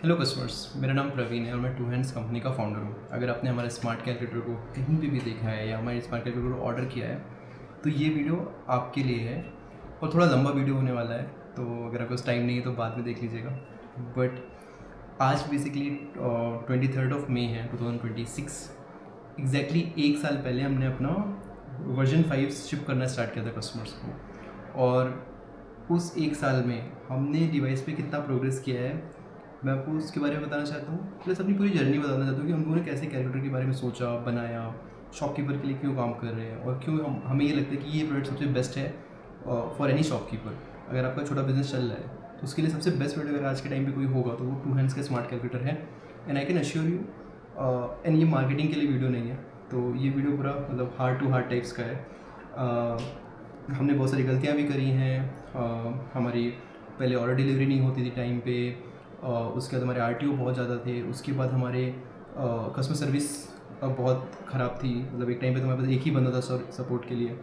Hello customers, मेरा नाम प्रवीण है और मैं टू हैंड्स कंपनी का फाउंडर हूँ। अगर आपने हमारे स्मार्ट कैलकुलेटर को कहीं पे भी देखा है या हमारे स्मार्ट कैलकुलेटर को ऑर्डर किया है तो ये वीडियो आपके लिए है और थोड़ा लंबा वीडियो होने वाला है, तो अगर आपके पास टाइम नहीं है तो बाद में देख लीजिएगा। बट आज बेसिकली 23 मई है 2026। एग्जैक्टली एक साल पहले हमने अपना वर्जन 5 शिप करना स्टार्ट किया था कस्टमर्स को, और उस एक साल में हमने डिवाइस पे कितना प्रोग्रेस किया है मैं आपको उसके बारे में बताना चाहता हूँ। प्लस अपनी पूरी जर्नी बताना चाहता हूँ कि हम लोगों ने कैसे कैलकुलेटर के बारे में सोचा, बनाया, शॉपकीपर के लिए क्यों काम कर रहे हैं और क्यों हमें ये लगता है कि ये प्रोडक्ट सबसे बेस्ट है फॉर एनी शॉपकीपर। अगर आपका छोटा बिजनेस चल रहा है तो उसके लिए सबसे बेस्ट प्रोडक्ट अगर आज के टाइम पे कोई होगा तो वो टू हैंड्स का स्मार्ट कैलकुलेटर है। And I can assure you, and ये मार्केटिंग के लिए वीडियो नहीं है, तो ये वीडियो पूरा मतलब हार्ट टू हार्ट टाइप्स का है। हमने बहुत सारी गलतियाँ भी करी हैं। हमारी पहले ऑर्डर डिलीवरी नहीं होती थी टाइम पे, उसके बाद हमारे आरटीओ बहुत ज़्यादा थे, उसके बाद हमारे कस्टमर सर्विस बहुत ख़राब थी। मतलब एक टाइम पे तो हमारे पास एक ही बंदा था सपोर्ट के लिए।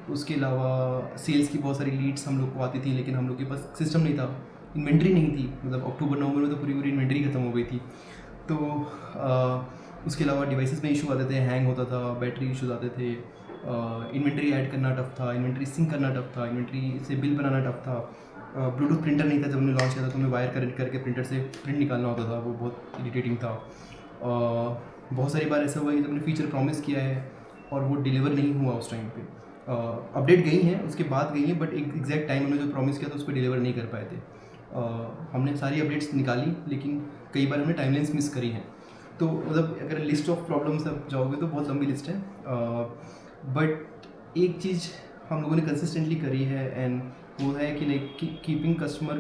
उसके अलावा सेल्स की बहुत सारी लीड्स हम लोग को आती थी लेकिन हम लोग के पास सिस्टम नहीं था, इन्वेंट्री नहीं थी। मतलब अक्टूबर नवंबर में तो पूरी इन्वेंट्री ख़त्म हो गई थी। तो उसके अलावा डिवाइसेस में इशू आते थे, हैंग होता था, बैटरी इशूज़ आते थे, इन्वेंट्री ऐड करना टफ था, इन्वेंट्री सिंक करना टफ था, इन्वेंट्री से बिल बनाना टफ था। ब्लूटूथ प्रिंटर नहीं था जब हमने लॉन्च किया था, तो हमें वायर कनेक्ट करके प्रिंटर से प्रिंट निकालना होता था, वो बहुत इरिटेटिंग था। बहुत सारी बार ऐसा हुआ है कि जब हमने फीचर प्रॉमिस किया है और वो डिलीवर नहीं हुआ उस टाइम पे। अपडेट गई हैं, उसके बाद गई हैं, बट एक एग्जैक्ट टाइम हमने जो प्रॉमिस किया था उस पर डिलीवर नहीं कर पाए थे। हमने सारी अपडेट्स निकाली लेकिन कई बार हमने टाइमलाइंस मिस करी हैं। तो मतलब अगर लिस्ट ऑफ प्रॉब्लम्स आप जाओगे तो बहुत लंबी लिस्ट है। बट एक चीज़ हम लोगों ने कंसिस्टेंटली करी है एंड वो है कि like keeping customer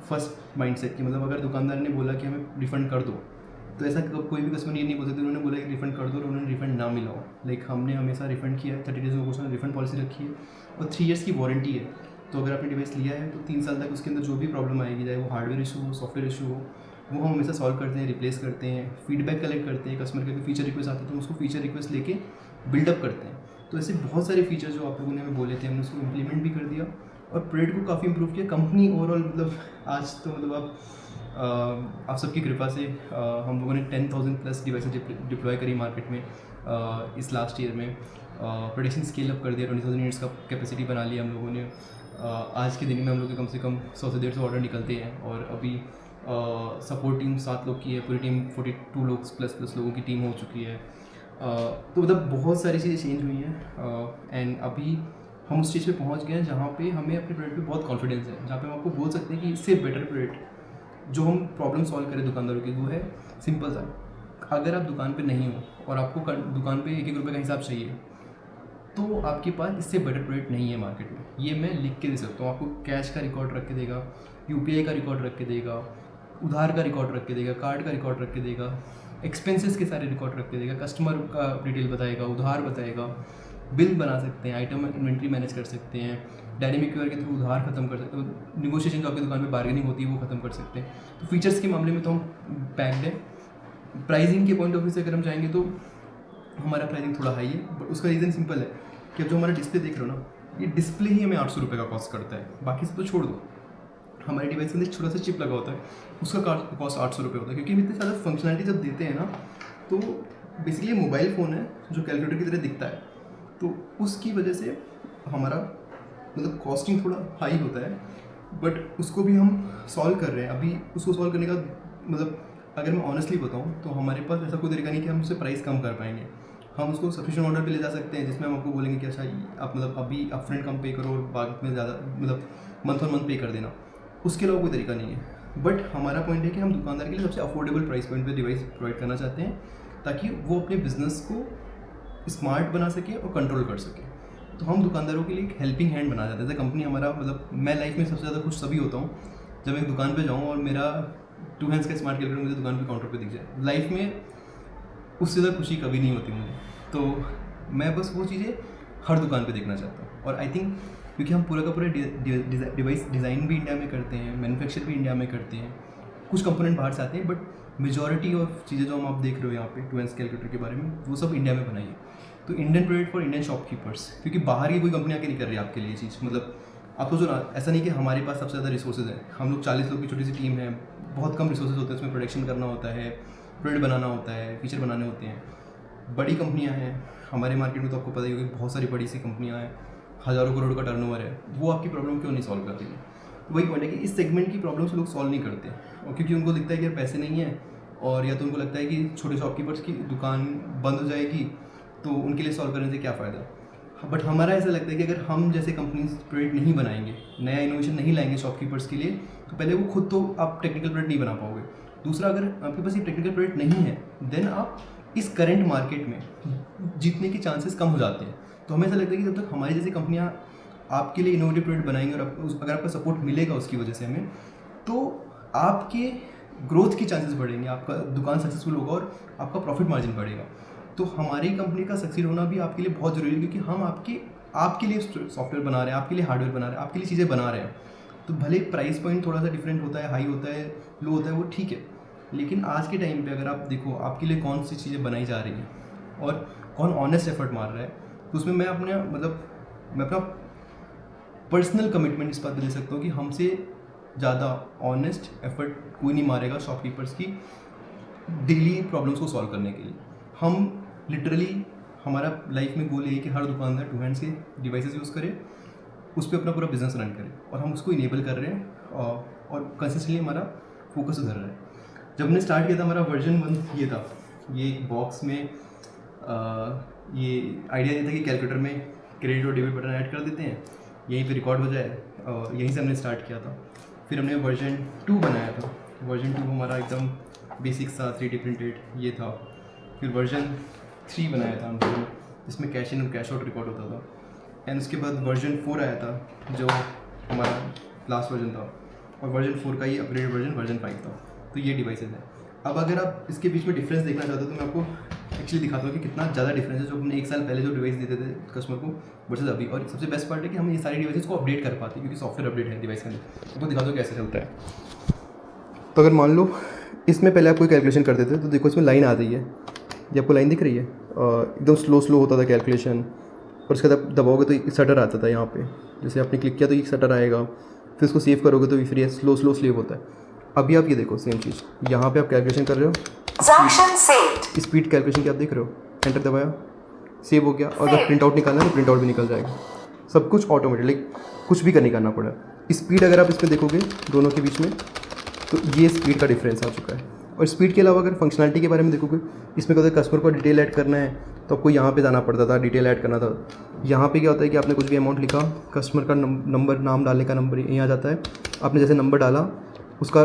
first mindset की। मतलब अगर दुकानदार ने बोला कि हमें रिफ़ंड कर दो तो ऐसा कोई भी कस्टमर ये नहीं बोल सकते उन्होंने बोला कि रिफ़ंड कर दो और उन्होंने रिफ़ंड ना मिला हो। लाइक हमने हमेशा रिफ़ंड किया है, 30 डेज़ में रिफ़ंड पॉलिसी रखी है और 3 ईयर्स की वारंटी है। तो अगर आपने डिवाइस लिया है तो 3 साल तक उसके अंदर जो भी प्रॉब्लम आएगी, चाहे वो हार्डवेयर इशू हो, सॉफ्टवेयर इशू हो, वो हम हमेशा सॉल्व करते हैं, रिप्लेस करते हैं, फीडबैक कलेक्ट करते हैं। कस्टमर का कोई फीचर रिक्वेस्ट आता है तो उसको फीचर रिक्वेस्ट लेके बिल्डअप करते हैं। तो ऐसे बहुत सारे फीचर जो आप लोगों ने हमें बोले थे हमने उसको इम्प्लीमेंट भी कर दिया और प्रोडक्ट को काफ़ी इंप्रूव किया। कंपनी ओवरऑल मतलब आज तो मतलब आप सबकी कृपा से हम लोगों ने 10,000 प्लस डिवाइसेज डिप्लॉय करी मार्केट में इस लास्ट ईयर में। प्रोडक्शन स्केल अप कर दिया, 20,000 यूनिट्स का कैपेसिटी बना लिया हम लोगों ने। आज के दिन में हम लोग के कम से कम 100 से 150 ऑर्डर निकलते हैं और अभी सपोर्ट टीम 7 लोग की है, पूरी टीम 42 लोग प्लस लोगों की टीम हो चुकी है। तो मतलब बहुत सारी चीज़ें चेंज हुई हैं एंड अभी हम उस चीज़ पे पहुंच गए हैं जहाँ पे हमें अपने प्रोडक्ट पे बहुत कॉन्फिडेंस है, जहाँ पे हम आपको बोल सकते हैं कि इससे बेटर प्रोडक्ट जो हम प्रॉब्लम सॉल्व करें दुकानदारों की वो है सिंपल सा। अगर आप दुकान पे नहीं हो और आपको दुकान पे 1-1 रुपये का हिसाब चाहिए तो आपके पास इससे बेटर प्रोडक्ट नहीं है मार्केट में। ये मैं लिख के दे सकता हूँ आपको। कैश का रिकॉर्ड रख के देगा, यूपीआई का रिकॉर्ड रख के देगा, उधार का रिकॉर्ड रख के देगा, कार्ड का रिकॉर्ड रख के देगा, एक्सपेंसेस के सारे रिकॉर्ड रख के देगा, कस्टमर का डिटेल बताएगा, उधार बताएगा, बिल बना सकते हैं, आइटम इन्वेंट्री मैनेज कर सकते हैं, डायनेमिक क्यूआर के थ्रू उधार खत्म कर सकते हैं, निगोशिएशन जो आपकी दुकान पे बार्गेनिंग होती है वो खत्म कर सकते हैं। तो फीचर्स के मामले में तो हम पैक्ड है। प्राइसिंग के पॉइंट ऑफ व्यू से अगर हम जाएंगे तो हमारा प्राइसिंग थोड़ा हाई है, बट उसका रीज़न सिंपल है कि अब जो हमारा डिस्प्ले देख रहे हो ना, ये डिस्प्ले ही हमें 800 रुपये का कॉस्ट करता है। बाकी सब तो छोड़ दो, हमारे डिवाइस के अंदर छोटा सा चिप लगा होता है, उसका कॉस्ट 800 रुपये होता है। क्योंकि हम इतनी ज़्यादा फंक्शनलिटी जब देते हैं ना, तो बेसिकली मोबाइल फ़ोन है जो कैलकुलेटर की तरह दिखता है, तो उसकी वजह से हमारा मतलब कॉस्टिंग थोड़ा हाई होता है। बट उसको भी हम सॉल्व कर रहे हैं अभी। उसको सॉल्व करने का मतलब अगर मैं ऑनेस्टली बताऊँ तो हमारे पास ऐसा कोई तरीका नहीं कि हम उससे प्राइस कम कर पाएंगे। हम उसको सफिशिएंट ऑर्डर पे ले जा सकते हैं जिसमें हम आपको बोलेंगे कि अच्छा आप मतलब अभी अपफ्रंट कम पे करो और बाद में ज़्यादा मतलब मंथ ऑन मंथ पे कर देना। उसके अलावा कोई तरीका नहीं है। बट हमारा पॉइंट है कि हम दुकानदार के लिए सबसे अफोर्डेबल प्राइस पॉइंट पे डिवाइस प्रोवाइड करना चाहते हैं ताकि वो अपने बिजनेस को स्मार्ट बना सके और कंट्रोल कर सके। तो हम दुकानदारों के लिए एक हेल्पिंग हैंड बना जाते हैं। जैसे कंपनी हमारा मतलब मैं लाइफ में सबसे ज़्यादा खुश तभी होता हूँ जब मैं एक दुकान पे जाऊँ और मेरा टू हैंड्स का स्मार्ट कैलकुलेटर मुझे दुकान पे काउंटर पे दिख जाए। लाइफ में उससे ज़्यादा खुशी कभी नहीं होती मुझे। तो मैं बस वो चीज़ें हर दुकान पे देखना चाहता हूँ। और आई थिंक क्योंकि हम पूरा का पूरा डिवाइस डिज़ाइन भी इंडिया में करते हैं, मैन्युफैक्चर भी इंडिया में करते हैं, कुछ कंपोनेंट बाहर से आते हैं, बट मेजॉरिटी ऑफ चीज़ें जो हम आप देख रहे हो यहाँ पे टू हैंड्स कैलकुलेटर के बारे में वो सब इंडिया में बनाई है। तो Indian product for Indian shopkeepers, क्योंकि बाहर की कोई कंपनी आके नहीं कर रही आपके लिए चीज़। मतलब आप सोचो ना, ऐसा नहीं कि हमारे पास सबसे ज़्यादा रिसोर्सेज हैं, हम लोग 40 लोग की छोटी सी टीम है, बहुत कम रिसोर्सेज होते हैं, उसमें प्रोडक्शन करना होता है, प्रोडक्ट बनाना होता है, फीचर बनाने होते हैं। बड़ी कंपनियां हैं हमारे मार्केट में, तो आपको पता ही होगी बहुत सारी बड़ी सी कंपनियां हैं, हज़ारों करोड़ का टर्नओवर है, वो आपकी प्रॉब्लम क्यों नहीं सॉल्व कर रही है? वही पॉइंट है कि इस सेगमेंट की प्रॉब्लम से लोग सॉल्व नहीं करते, और क्योंकि उनको दिखता है कि यार पैसे नहीं है, और या तो उनको लगता है कि छोटे शॉपकीपर्स की दुकान बंद हो जाएगी तो उनके लिए सॉल्व करने से क्या फ़ायदा। बट हमारा ऐसा लगता है कि अगर हम जैसे कंपनीज प्रोडक्ट नहीं बनाएंगे, नया इनोवेशन नहीं लाएंगे शॉपकीपर्स के लिए, तो पहले वो खुद तो आप टेक्निकल प्रोडक्ट नहीं बना पाओगे। दूसरा, अगर आपके पास ये टेक्निकल प्रोडक्ट नहीं है, देन आप इस करंट मार्केट में जीतने के चांसेस कम हो जाते हैं। तो हमें ऐसा लगता है कि जब तक हमारी जैसी कंपनियाँ आपके लिए इनोवेटिव प्रोडक्ट बनाएंगे और अगर आपका सपोर्ट मिलेगा उसकी वजह से हमें, तो आपके ग्रोथ के चांसेस बढ़ेंगे, आपका दुकान सक्सेसफुल होगा और आपका प्रॉफिट मार्जिन बढ़ेगा। तो हमारी कंपनी का सक्सीड होना भी आपके लिए बहुत ज़रूरी है, क्योंकि हम आपके लिए सॉफ्टवेयर बना रहे हैं, आपके लिए हार्डवेयर बना रहे हैं, आपके लिए चीज़ें बना रहे हैं। तो भले प्राइस पॉइंट थोड़ा सा डिफरेंट होता है, हाई होता है, लो होता है, वो ठीक है, लेकिन आज के टाइम पे अगर आप देखो आपके लिए कौन सी चीज़ें बनाई जा रही हैं और कौन ऑनेस्ट एफर्ट मार रहा है, तो उसमें मैं अपना पर्सनल कमिटमेंट इस बात पर दे सकता हूँ कि हमसे ज़्यादा ऑनेस्ट एफर्ट कोई नहीं मारेगा शॉपकीपर्स की डेली प्रॉब्लम्स को सॉल्व करने के लिए। हम लिटरली, हमारा लाइफ में गोल ये है कि हर दुकानदार 2 हैंड्स के डिवाइसेस यूज़ करे, उस पर अपना पूरा बिजनेस रन करे, और हम उसको इनेबल कर रहे हैं और कंसिस्टेंटली हमारा फोकस उधर रहा है। जब हमने स्टार्ट किया था, हमारा वर्जन 1 ये था, ये एक बॉक्स में ये आइडिया ये था कि कैलकुलेटर में क्रेडिट और डेबिट बटन ऐड कर देते हैं, यहीं पे रिकॉर्ड हो जाए, और यहीं से हमने स्टार्ट किया था। फिर हमने वर्जन 2 बनाया था। वर्जन 2 हमारा एकदम बेसिक सा 3D प्रिंटेड ये था। फिर वर्जन 3 बनाया था हमने, जिसमें कैश इन और कैश आउट रिकॉर्ड होता था। एंड उसके बाद वर्जन 4 आया था, जो हमारा लास्ट वर्जन था, और वर्जन 4 का ही अपग्रेड वर्जन 5 था। तो ये डिवाइसेज हैं। अब अगर आप इसके बीच में डिफरेंस देखना चाहते हो तो मैं आपको एक्चुअली दिखाता हूँ कि कितना ज़्यादा डिफरेंस है जो हमने 1 साल पहले जो डिवाइस देते थे कस्टमर को वर्सेस अभी। और सबसे बेस्ट पार्ट है कि हम ये सारी डिवाइसेस को अपडेट कर पाते हैं, क्योंकि सॉफ्टवेयर अपडेट है डिवाइस के अंदर। आपको दिखा दो कैसे चलता है। तो अगर मान लो इसमें पहले आप कोई कैलकुलेशन करते थे, तो देखो इसमें लाइन आ रही है, ये आपको लाइन दिख रही है, एकदम स्लो होता था कैलकुलेशन, और उसके बाद दबाओगे तो एक शटर आता था यहाँ पे, जैसे आपने क्लिक किया तो एक शटर आएगा, फिर उसको सेव करोगे तो फिर ये स्लो स्लेव होता है। अभी आप ये देखो सेम चीज़, यहाँ पे आप कैलकुलेशन कर रहे हो, स्पीड कैलकुलेशन की आप देख रहे हो, एंटर दबाया, सेव हो गया, और अगर प्रिंट आउट निकालना है तो प्रिंट आउट भी निकल जाएगा। सब कुछ ऑटोमेटिक, कुछ भी नहीं करना पड़ा। स्पीड अगर आप इसमें देखोगे दोनों के बीच में, तो ये स्पीड का डिफरेंस आ चुका है। और स्पीड के अलावा अगर फंक्शनलिटी के बारे में देखोगे, इसमें क्या होता है, कस्टमर को डिटेल ऐड करना है तो आपको यहाँ पे जाना पड़ता था, डिटेल ऐड करना था। यहाँ पे क्या होता है कि आपने कुछ भी अमाउंट लिखा, कस्टमर का नंबर, नाम डालने का नंबर यहाँ आ जाता है, आपने जैसे नंबर डाला उसका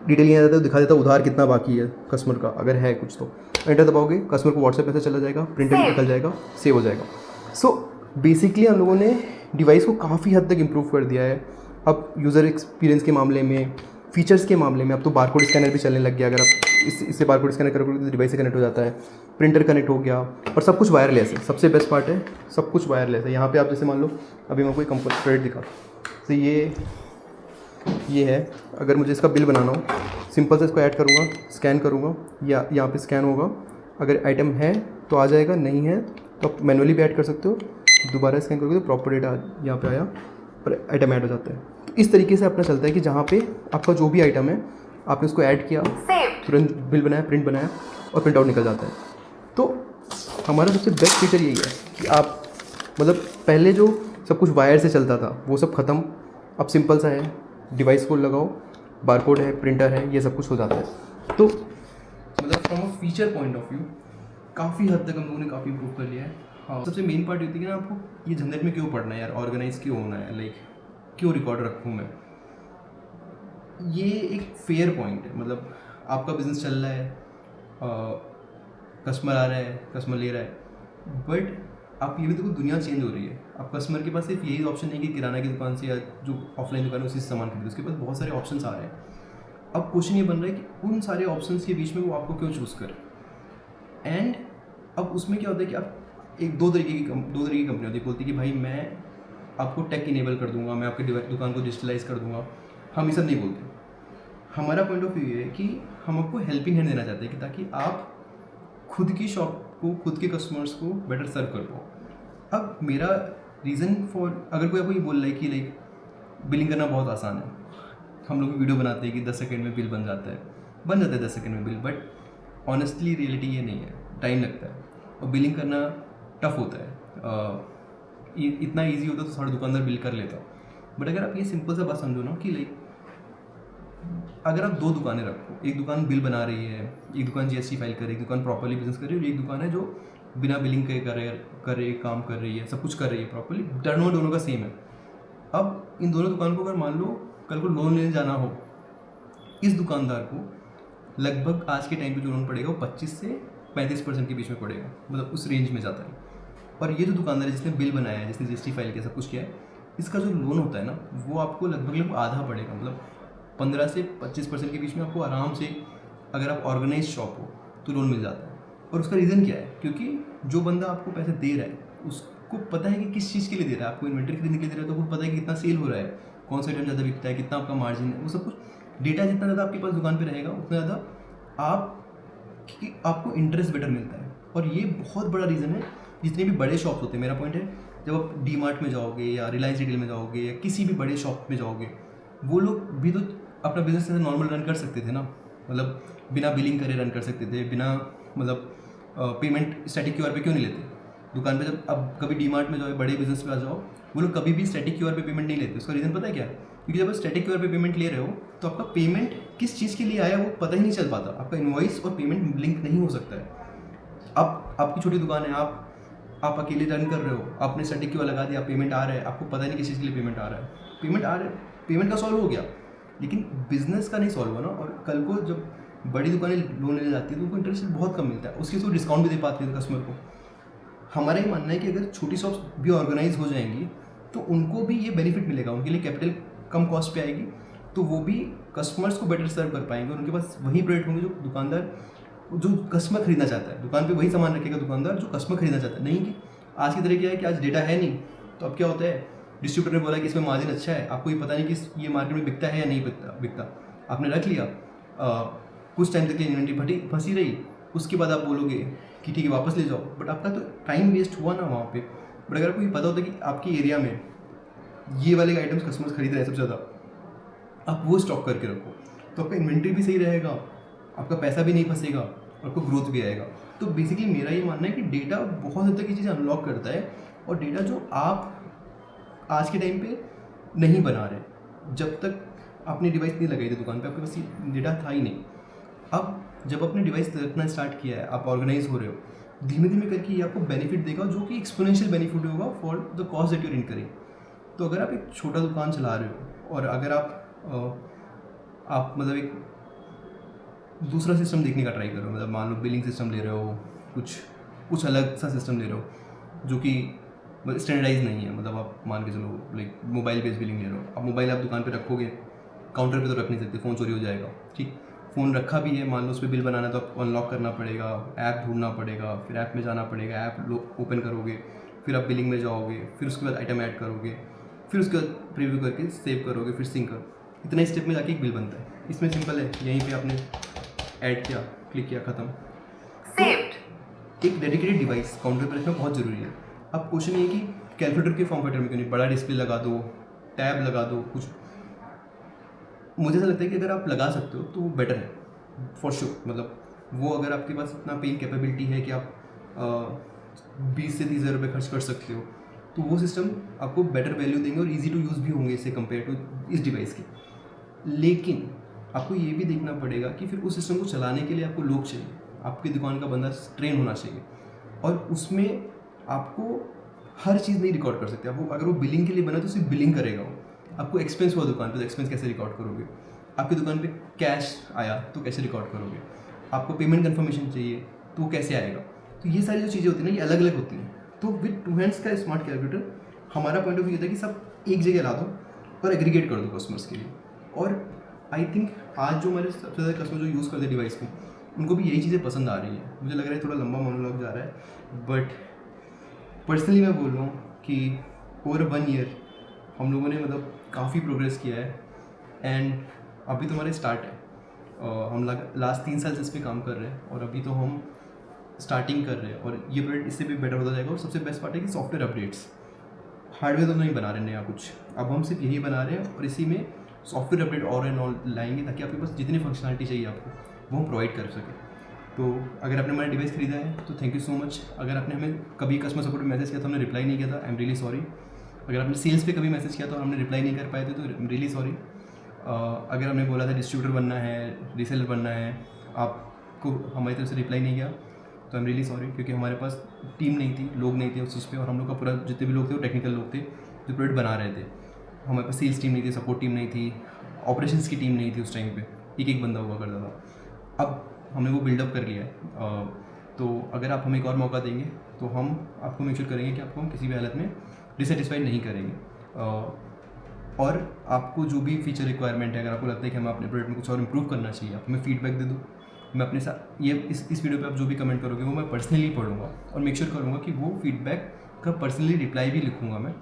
डिटेल यहाँ आ जाता है, दिखा देता है उधार कितना बाकी है कस्टमर का, अगर है कुछ तो एंटर दबाओगे, कस्टमर को व्हाट्सएप मैसेज चला जाएगा, प्रिंटर निकल जाएगा, सेव हो जाएगा। सो बेसिकली हम लोगों ने डिवाइस को काफ़ी हद तक इम्प्रूव कर दिया है। अब यूज़र एक्सपीरियंस के मामले में, फीचर्स के मामले में, अब तो बारकोड स्कैनर भी चलने लग गया। अगर आप इससे बारकोड स्कैनर करोगे तो डिवाइस से कनेक्ट हो जाता है, प्रिंटर कनेक्ट हो गया, और सब कुछ वायरलेस है। सबसे बेस्ट पार्ट है, सब कुछ वायरलेस है। यहाँ पे आप जैसे मान लो अभी मैं कोई कंपोनेंट दिखा, तो ये है, अगर मुझे इसका बिल बनाना हो, सिंपल से इसको ऐड करूँगा, स्कैन करूँगा, या यहाँ पे स्कैन होगा, अगर आइटम है तो आ जाएगा, नहीं है तो आप मैनुअली भी ऐड कर सकते हो, दोबारा स्कैन करोगे तो प्रॉपर डेटा यहाँ पे आया और आइटम ऐड हो जाता है। तो इस तरीके से अपना चलता है कि जहाँ पे आपका जो भी आइटम है आपने उसको ऐड किया, तुरंत बिल बनाया, प्रिंट बनाया, और प्रिंट आउट निकल जाता है। तो हमारा सबसे बेस्ट फीचर यही है कि आप पहले जो सब कुछ वायर से चलता था वो सब ख़त्म, अब सिंपल सा है, डिवाइस को लगाओ, बारकोड है, प्रिंटर है, ये सब कुछ हो जाता है। तो from a feature point of view काफ़ी हद तक हम लोगों ने काफ़ी इम्प्रूव कर लिया है। हाँ, सबसे मेन पार्ट होती है कि ना, आपको ये झंझट में क्यों पड़ना है यार, ऑर्गेनाइज क्यों होना है, क्यों रिकॉर्ड रखूँ मैं। ये एक फेयर पॉइंट है, आपका बिजनेस चल रहा है, कस्टमर आ रहा है, कस्टमर ले रहा है, बट आप ये भी देखो दुनिया चेंज हो रही है। अब कस्टमर के पास सिर्फ यही ऑप्शन नहीं कि किराना की दुकान से या जो ऑफलाइन दुकान है उसी से सामान खरीदे, उसके पास बहुत सारे ऑप्शंस आ रहे हैं। अब क्वेश्चन ये बन रहा है कि उन सारे ऑप्शंस के बीच में वो आपको क्यों चूज़ करे। एंड अब उसमें क्या होता है कि आप दो तरीके की कंपनी होती है, बोलती है कि भाई मैं आपको टेक इनेबल कर दूंगा, मैं आपकी दुकान को डिजिटलाइज कर दूंगा। हम ये सब नहीं बोलते। हमारा पॉइंट ऑफ व्यू ये है कि हम आपको हेल्पिंग हैंड देना चाहते हैं कि ताकि आप खुद की शॉप को, खुद के कस्टमर्स को बेटर सर्व कर पाओ। अब मेरा रीज़न फॉर, अगर कोई आपको ये बोल रहा है कि बिलिंग करना बहुत आसान है। हम लोग वीडियो बनाते हैं कि 10 सेकंड में बिल बन जाता है 10 सेकंड में बिल, बट ऑनेस्टली रियलिटी ये नहीं है, टाइम लगता है और बिलिंग करना टफ होता है। इतना ईजी होता तो सारा दुकानदार बिल कर लेता। बट अगर आप ये सिंपल सा बात समझो ना कि लाइक अगर आप 2 दुकानें रखो, एक दुकान बिल बना रही है, एक दुकान जीएसटी फाइल कर रही है, एक दुकान प्रॉपर्ली बिजनेस कर रही है और एक दुकान है जो बिना बिलिंग के कर रही है, काम कर रही है, सब कुछ कर रही है प्रॉपर्ली, टर्नओवर दोनों का सेम है। अब इन दोनों दुकानों को अगर मान लो कल को लोन लेने जाना हो, इस दुकानदार को लगभग आज के टाइम पे जो लोन पड़ेगा वो 25 से 35% के बीच में पड़ेगा, मतलब उस रेंज में जाता है। और ये जो दुकानदार है जिसने बिल बनाया है, जिसने जीएसटी फाइल किया, सब कुछ किया है, इसका जो लोन होता है ना वो आपको लगभग आधा पड़ेगा, मतलब 15 से 25% के बीच में आपको आराम से, अगर आप ऑर्गेनाइज शॉप हो तो लोन मिल जाता है। और उसका रीज़न क्या है? क्योंकि जो बंदा आपको पैसे दे रहा है उसको पता है कि किस चीज़ के लिए दे रहा है। आपको इन्वेंटरी खरीदने के लिए दे रहा है तो आपको पता है कि कितना सेल हो रहा है, कौन सा आइटम ज़्यादा बिकता है, कितना आपका मार्जिन है, वो सब कुछ डेटा जितना ज़्यादा आपके पास दुकान पर रहेगा उतना ज़्यादा आपको इंटरेस्ट बेटर मिलता है। और ये बहुत बड़ा रीज़न है जितने भी बड़े शॉप्स होते हैं। मेरा पॉइंट है, जब आप डी मार्ट में जाओगे या रिलायंस रिटेल में जाओगे या किसी भी बड़े शॉप में जाओगे, वो लोग भी तो अपना बिजनेस ऐसे नॉर्मल रन कर सकते थे ना, मतलब बिना बिलिंग करे रन कर सकते थे, बिना मतलब पेमेंट स्टैटिक क्यूआर पे क्यों नहीं लेते दुकान पे? जब अब कभी डी मार्ट में जाओ, बड़े बिजनेस पे आ जाओ, वो लोग कभी भी स्टैटिक क्यूआर पे पेमेंट नहीं लेते। उसका रीज़न पता है क्या? क्योंकि जब आप स्टैटिक क्यूआर पे पेमेंट ले रहे हो तो आपका पेमेंट किस चीज़ के लिए आया वो पता ही नहीं चल पाता, आपका इनवॉइस और पेमेंट लिंक नहीं हो सकता है। अब आपकी छोटी दुकान है, आप अकेले रन कर रहे हो, आपने स्टैटिक क्यूआर लगा दिया, पेमेंट आ रहा है, आपको पता नहीं किस चीज़ के लिए पेमेंट आ रहा है, पेमेंट का सॉल्व हो गया, लेकिन बिजनेस का नहीं सॉल्व हुआ ना। और कल को जब बड़ी दुकानें लोन लेने जाती है तो उनको इंटरेस्ट बहुत कम मिलता है, उसके थ्रू डिस्काउंट भी दे पाती है कस्टमर को। हमारा ये मानना है कि अगर छोटी शॉप्स भी ऑर्गेनाइज हो जाएंगी तो उनको भी ये बेनिफिट मिलेगा, उनके लिए कैपिटल कम कॉस्ट पे आएगी, तो वो भी कस्टमर्स को बेटर सर्व कर पाएंगे और उनके पास वही प्रोडक्ट होंगे जो कस्टमर खरीदना चाहता है। दुकान पे वही सामान रखेगा दुकानदार जो कस्टमर खरीदना चाहता है, नहीं कि आज की तरह क्या है कि आज डेटा है नहीं, तो अब क्या होता है, डिस्ट्रीब्यूटर ने बोला कि इसमें मार्जिन अच्छा है, आपको ये पता नहीं कि ये मार्केट में बिकता है या नहीं बिकता, आपने रख लिया, कुछ टाइम तक इन्वेंट्री फंसी रही, उसके बाद आप बोलोगे कि ठीक है वापस ले जाओ, बट आपका तो टाइम वेस्ट हुआ ना वहाँ पे। बट अगर आपको ये पता होता है कि आपकी एरिया में ये वाले आइटम्स कस्टमर्स खरीद रहे हैं सबसे ज़्यादा, आप वो स्टॉक करके रखो, तो आपका इन्वेंट्री भी सही रहेगा, आपका पैसा भी नहीं फंसेगा और आपको ग्रोथ भी आएगा। तो बेसिकली मेरा ये मानना है कि डेटा बहुत हद तक ये चीज़ें अनलॉक करता है, और डेटा जो आप आज के टाइम पे नहीं बना रहे, जब तक आपने डिवाइस नहीं लगाई थी दुकान पे आपके पास ये डेटा था ही नहीं। अब जब आपने डिवाइस रखना स्टार्ट किया है, आप ऑर्गेनाइज हो रहे हो, धीमे धीमे करके ये आपको बेनिफिट देगा, जो कि एक्सपोनेंशियल बेनिफिट होगा for the cost that you are incurring. तो अगर आप एक छोटा दुकान चला रहे हो और अगर आप मतलब एक दूसरा सिस्टम देखने का ट्राई करो, मतलब मान लो बिलिंग सिस्टम ले रहे हो, कुछ अलग सा सिस्टम ले रहे हो जो कि स्टैंडर्डाइज नहीं है, मतलब आप मान के चलो लाइक मोबाइल बेस्ड बिलिंग ले रहे हो। अब मोबाइल आप दुकान पे रखोगे, काउंटर पे तो रख नहीं सकते, फ़ोन चोरी हो जाएगा, ठीक, फ़ोन रखा भी है, मान लो उस पर बिल बनाना है तो आपको अनलॉक करना पड़ेगा, ऐप ढूंढना पड़ेगा, फिर ऐप में जाना पड़ेगा, ऐप ओपन करोगे, फिर आप बिलिंग में जाओगे, फिर उसके बाद आइटम ऐड करोगे, फिर उसके बाद प्रीव्यू करके सेव करोगे, फिर सिंक करो, इतना स्टेप में जाके एक बिल बनता है। इसमें सिंपल है, यहीं पे आपने ऐड किया, क्लिक किया, ख़त्म, सेव्ड। एक डेडिकेटेड डिवाइस काउंटर पर रखना बहुत ज़रूरी है। अब क्वेश्चन ये है कि कैलकुलेटर के फॉर्म फैक्टर में क्यों नहीं, बड़ा डिस्प्ले लगा दो, टैब लगा दो, कुछ, मुझे ऐसा लगता है कि अगर आप लगा सकते हो तो वो बेटर है फॉर श्योर। मतलब वो अगर आपके पास इतना पेइंग कैपेबिलिटी है कि आप 20 से 30 हज़ार रुपये खर्च कर सकते हो, तो वो सिस्टम आपको बेटर वैल्यू देंगे और इजी टू यूज़ भी होंगे इससे कंपेयर टू इस डिवाइस के। लेकिन आपको ये भी देखना पड़ेगा कि फिर उस सिस्टम को चलाने के लिए आपको लोग चाहिए, आपकी दुकान का बंदा ट्रेन होना चाहिए, और उसमें आपको हर चीज़ नहीं रिकॉर्ड कर सकते। आपको अगर वो बिलिंग के लिए बना तो सिर्फ बिलिंग करेगा वो, आपको एक्सपेंस हुआ दुकान पे तो एक्सपेंस कैसे रिकॉर्ड करोगे, आपकी दुकान पे कैश आया तो कैसे रिकॉर्ड करोगे, आपको पेमेंट कन्फर्मेशन चाहिए तो वो कैसे आएगा। तो ये सारी जो चीज़ें होती हैं ना ये अलग अलग होती हैं। तो विद 2 हैंड्स का स्मार्ट कैलकुलेटर हमारा पॉइंट ऑफ व्यू था कि सब एक जगह ला दो और एग्रीगेट कर दो कस्टमर्स के लिए। और आई थिंक आज जो हमारे सबसे ज़्यादा कस्टमर जो यूज़ करते हैं डिवाइस को, उनको भी यही चीज़ें पसंद आ रही है। मुझे लग रहा है थोड़ा लंबा मोनोलॉग जा रहा है, बट पर्सनली मैं बोल रहा हूँ कि ओवर 1 ईयर हम लोगों ने मतलब काफ़ी प्रोग्रेस किया है, एंड अभी तो हमारे स्टार्ट है। हम लास्ट 3 साल से इस पर काम कर रहे हैं और अभी तो हम स्टार्टिंग कर रहे हैं, और ये प्रोडक्ट इससे भी बेटर होता जाएगा। और सबसे बेस्ट पार्ट है कि सॉफ्टवेयर अपडेट्स हार्डवेयर तो नहीं बना रहे नया कुछ, अब हम सिर्फ यही बना रहे हैं और इसी में सॉफ्टवेयर अपडेट और एंड ऑल लाएंगे ताकि आपके पास जितनी फंक्शनलिटी चाहिए आपको वो हम प्रोवाइड कर सकें। तो अगर आपने हमारा डिवाइस खरीदा है तो थैंक यू सो मच। अगर आपने हमें कभी कस्टमर सपोर्ट में मैसेज किया तो हमने रिप्लाई नहीं किया था, आई एम रियली सॉरी। अगर आपने सेल्स पे कभी मैसेज किया तो हमने रिप्लाई नहीं कर पाए थे, तो आई एम रियली सॉरी। अगर हमने बोला था डिस्ट्रीब्यूटर बनना है, रीसेलर बनना है, आपको हमारी तरफ से रिप्लाई नहीं किया तो आई एम रियली सॉरी, क्योंकि हमारे पास टीम नहीं थी, लोग नहीं थे उस चीज़ पे, और हम लोग का पूरा जितने भी लोग थे वो टेक्निकल लोग थे जो प्रोडक्ट बना रहे थे। हमारे पास सेल्स टीम नहीं थी, सपोर्ट टीम नहीं थी, ऑपरेशंस की टीम नहीं थी उस टाइम पे, एक बंदा हुआ करता था। अब हमने वो बिल्डअप कर लिया है। तो अगर आप हमें एक और मौका देंगे तो हम आपको मेक श्योर करेंगे कि आपको हम किसी भी हालत में डिससेटिस्फाइड नहीं करेंगे। और आपको जो भी फीचर रिक्वायरमेंट है, अगर आपको लगता है कि हम अपने प्रोडक्ट में कुछ और इम्प्रूव करना चाहिए, आप हमें फीडबैक दे दो। मैं अपने साथ ये इस वीडियो पे आप जो भी कमेंट करोगे वो मैं पर्सनली पढ़ूंगा और मेक श्योर करूँगा कि वो फीडबैक का पर्सनली रिप्लाई भी लिखूँगा मैं।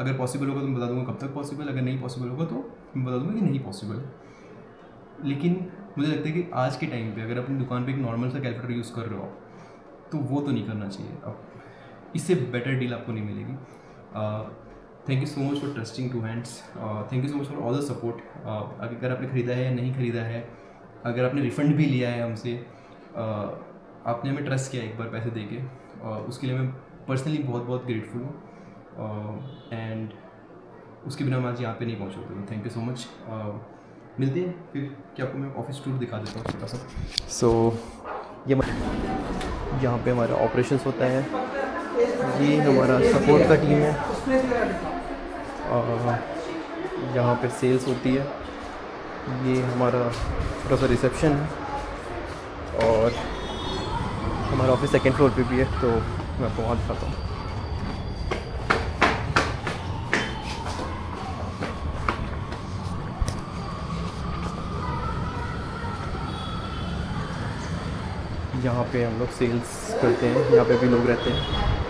अगर पॉसिबल होगा तो मैं बता दूँगा कब तक पॉसिबल, अगर नहीं पॉसिबल होगा तो मैं बता दूँगा कि नहीं पॉसिबल। लेकिन मुझे लगता है कि आज के टाइम पे अगर अपनी दुकान पे एक नॉर्मल सा कैलकुलेटर यूज़ कर रहे हो तो वो तो नहीं करना चाहिए। अब इससे बेटर डील आपको नहीं मिलेगी। Thank you so much for trusting two hands, thank you so much for all the support. अगर आपने ख़रीदा है या नहीं ख़रीदा है, अगर आपने रिफ़ंड भी लिया है हमसे, आपने हमें ट्रस्ट किया एक बार पैसे दे के, उसके लिए मैं पर्सनली बहुत बहुत ग्रेटफुल हूँ। एंड उसके बिना मैं आज यहाँ पे नहीं पहुँच सकता। Thank you so much. मिलते हैं फिर, कि आपको मैं ऑफिस टूर दिखा देता हूँ छोटा सा। सो ये यहाँ पे हमारा ऑपरेशंस होता है, ये हमारा सपोर्ट का टीम है, यहाँ पर सेल्स होती है, ये हमारा थोड़ा सा रिसेप्शन है और हमारा ऑफिस सेकंड फ्लोर पे भी है, तो मैं आपको वहाँ दिखाता हूँ। यहाँ पे हम लोग सेल्स करते हैं, यहाँ पे भी लोग रहते हैं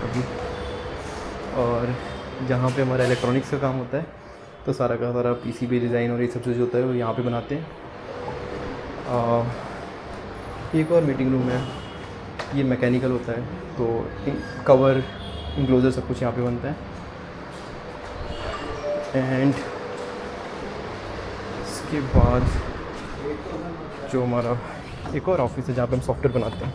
अभी। और जहाँ पे हमारा इलेक्ट्रॉनिक्स का काम होता है तो सारा का सारा पीसीबी डिज़ाइन और ये सब चीज़ होता है वो यहाँ पे बनाते हैं। एक और मीटिंग रूम है, ये मैकेनिकल होता है, तो कवर इंक्लोजर सब कुछ यहाँ पे बनता है। एंड इसके बाद जो हमारा एक और ऑफिस है जहाँ पे हम सॉफ्टवेयर बनाते हैं।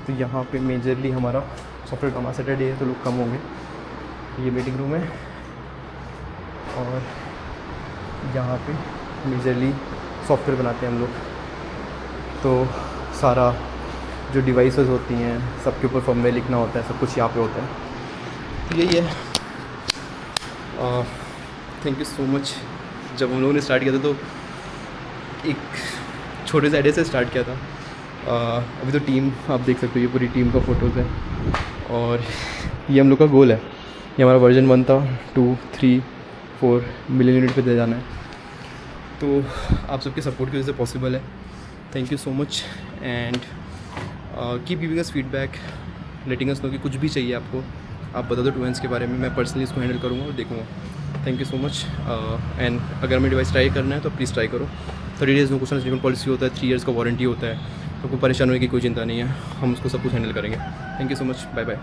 तो यहाँ पे मेजरली हमारा सॉफ्टवेयर का सैटरडे है तो लोग कम होंगे। ये मीटिंग रूम है और यहाँ पे मेजरली सॉफ्टवेयर बनाते हैं हम लोग। तो सारा जो डिवाइसेस होती हैं सबके ऊपर फॉर्मवेयर लिखना होता है, सब कुछ यहाँ पे होता है। तो यही है। Thank you so much. जब हम लोगों ने स्टार्ट किया था तो एक छोटे से आइडिया से स्टार्ट किया था। अभी तो टीम आप देख सकते हो, ये पूरी टीम का फ़ोटोज़ है और ये हम लोग का गोल है। ये हमारा वर्जन 1 था, 2, 3, 4 मिलियन यूनिट पे दे जाना है। तो आप सबके सपोर्ट की वजह से पॉसिबल है। Thank you so much and keep giving us feedback, letting us know कि कुछ भी चाहिए आपको, आप बता दो 2Ns के बारे में, मैं पर्सनली इसको हैंडल करूँगा और देखूँगा। Thank you so much. And अगर हमें डिवाइस ट्राई करना है तो प्लीज़ ट्राई करो। 30 डेज़ में क्वेश्चन रिफंड पॉलिसी होता है, 3 ईयर्स का वारंटी होता है, तो कोई परेशान होने की कोई चिंता नहीं है, हम उसको सब कुछ हैंडल करेंगे। Thank you so much, bye bye.